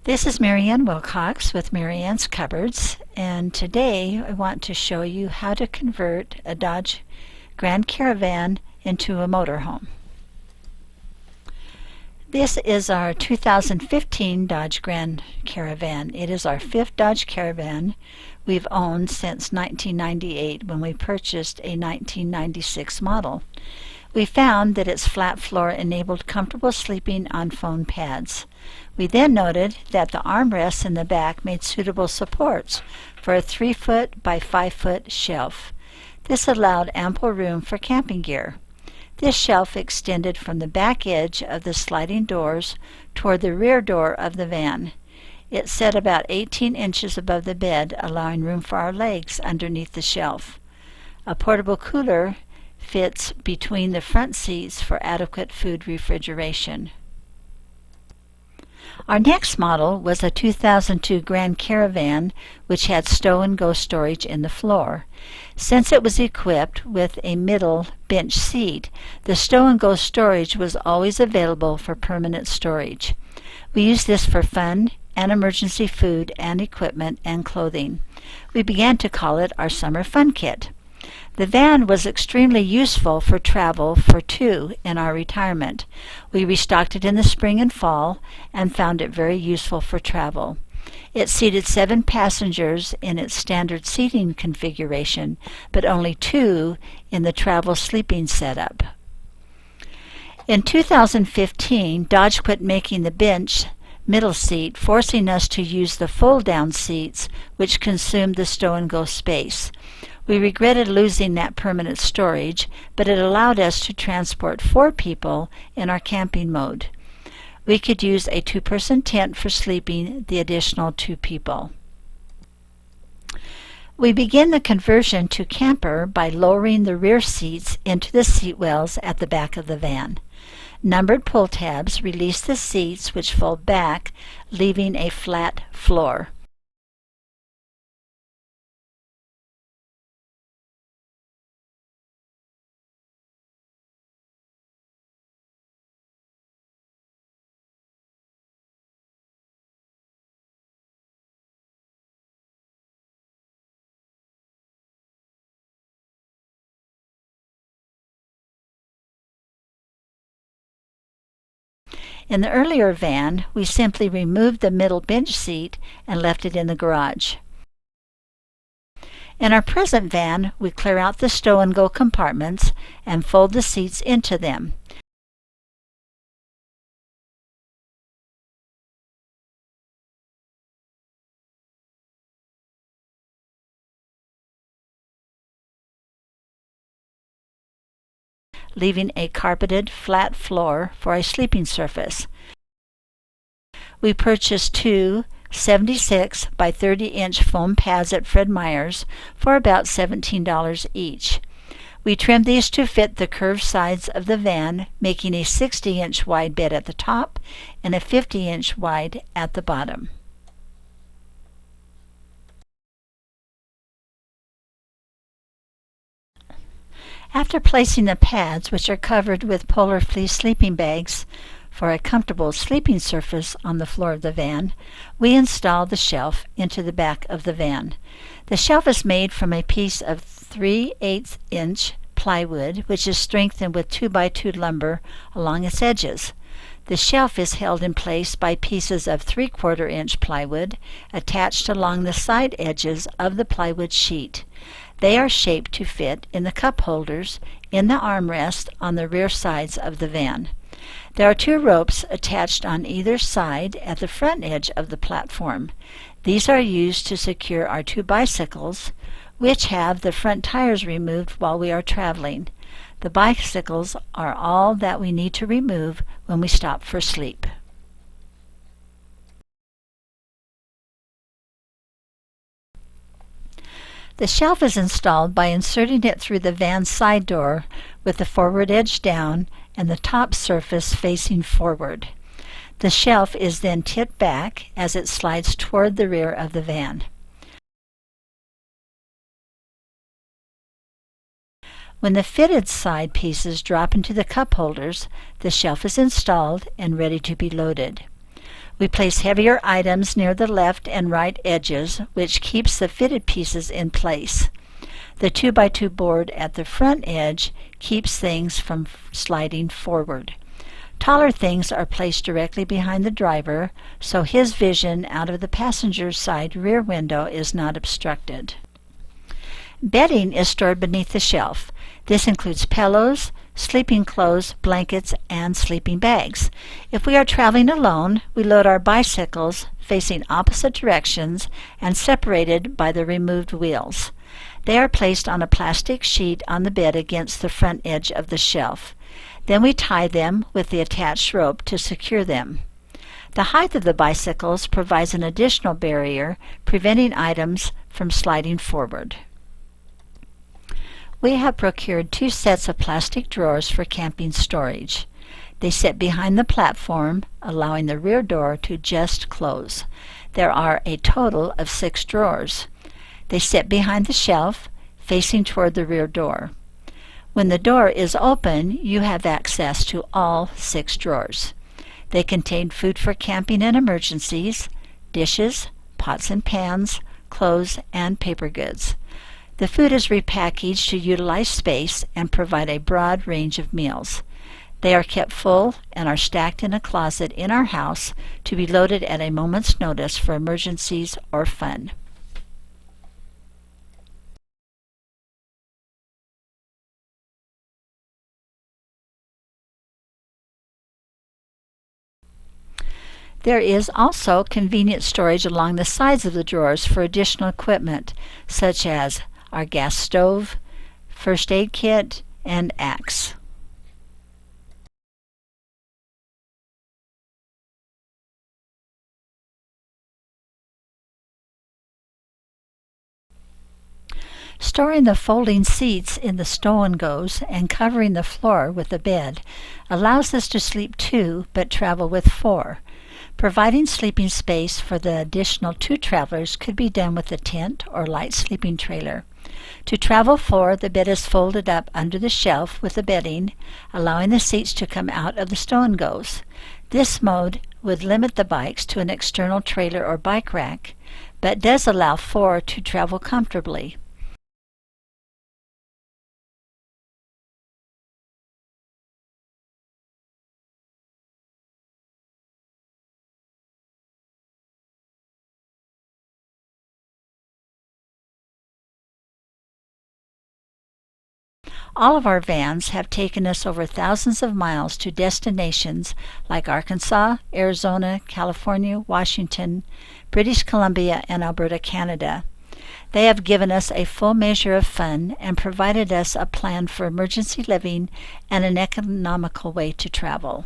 This is Marianne Wilcox with Marianne's Cupboards, and today I want to show you how to convert a Dodge Grand Caravan into a motorhome. This is our 2015 Dodge Grand Caravan. It is our fifth Dodge Caravan we've owned since 1998 when we purchased a 1996 model. We found that its flat floor enabled comfortable sleeping on foam pads. We then noted that the armrests in the back made suitable supports for a 3-foot by 5-foot shelf. This allowed ample room for camping gear. This shelf extended from the back edge of the sliding doors toward the rear door of the van. It sat about 18 inches above the bed, allowing room for our legs underneath the shelf. A portable cooler fits between the front seats for adequate food refrigeration. Our next model was a 2002 Grand Caravan, which had stow-and-go storage in the floor. Since it was equipped with a middle bench seat, the stow-and-go storage was always available for permanent storage. We used this for fun and emergency food and equipment and clothing. We began to call it our Summer Fun Kit. The van was extremely useful for travel for two in our retirement. We restocked it in the spring and fall and found it very useful for travel. It seated 7 passengers in its standard seating configuration, but only 2 in the travel sleeping setup. In 2015, Dodge quit making the bench middle seat, forcing us to use the fold-down seats, which consumed the stow-and-go space. We regretted losing that permanent storage, but it allowed us to transport 4 people in our camping mode. We could use a 2-person tent for sleeping the additional 2 people. We begin the conversion to camper by lowering the rear seats into the seat wells at the back of the van. Numbered pull tabs release the seats, which fold back, leaving a flat floor. In the earlier van, we simply removed the middle bench seat and left it in the garage. In our present van, we clear out the stow-and-go compartments and fold the seats into them. Leaving a carpeted flat floor for a sleeping surface. We purchased 2 76 by 30-inch foam pads at Fred Meyer's for about $17 each. We trimmed these to fit the curved sides of the van, making a 60-inch wide bed at the top and a 50-inch wide at the bottom. After placing the pads, which are covered with polar fleece sleeping bags for a comfortable sleeping surface on the floor of the van, we install the shelf into the back of the van. The shelf is made from a piece of 3/8-inch plywood, which is strengthened with 2x2 lumber along its edges. The shelf is held in place by pieces of 3/4-inch plywood attached along the side edges of the plywood sheet. They are shaped to fit in the cup holders in the armrest on the rear sides of the van. There are 2 ropes attached on either side at the front edge of the platform. These are used to secure our 2 bicycles, which have the front tires removed while we are traveling. The bicycles are all that we need to remove when we stop for sleep. The shelf is installed by inserting it through the van's side door with the forward edge down and the top surface facing forward. The shelf is then tipped back as it slides toward the rear of the van. When the fitted side pieces drop into the cup holders, the shelf is installed and ready to be loaded. We place heavier items near the left and right edges, which keeps the fitted pieces in place. The 2x2 board at the front edge keeps things from sliding forward. Taller things are placed directly behind the driver, so his vision out of the passenger side rear window is not obstructed. Bedding is stored beneath the shelf. This includes pillows, sleeping clothes, blankets, and sleeping bags. If we are traveling alone, we load our bicycles facing opposite directions and separated by the removed wheels. They are placed on a plastic sheet on the bed against the front edge of the shelf. Then we tie them with the attached rope to secure them. The height of the bicycles provides an additional barrier, preventing items from sliding forward. We have procured 2 sets of plastic drawers for camping storage. They sit behind the platform, allowing the rear door to just close. There are a total of 6 drawers. They sit behind the shelf, facing toward the rear door. When the door is open, you have access to all 6 drawers. They contain food for camping and emergencies, dishes, pots and pans, clothes, and paper goods. The food is repackaged to utilize space and provide a broad range of meals. They are kept full and are stacked in a closet in our house to be loaded at a moment's notice for emergencies or fun. There is also convenient storage along the sides of the drawers for additional equipment, such as our gas stove, first aid kit, and axe. Storing the folding seats in the stow-and-goes and covering the floor with a bed allows us to sleep 2 but travel with 4. Providing sleeping space for the additional 2 travelers could be done with a tent or light sleeping trailer. To travel 4, the bed is folded up under the shelf with the bedding, allowing the seats to come out of the stow-and-goes. This mode would limit the bikes to an external trailer or bike rack, but does allow 4 to travel comfortably. All of our vans have taken us over thousands of miles to destinations like Arkansas, Arizona, California, Washington, British Columbia, and Alberta, Canada. They have given us a full measure of fun and provided us a plan for emergency living and an economical way to travel.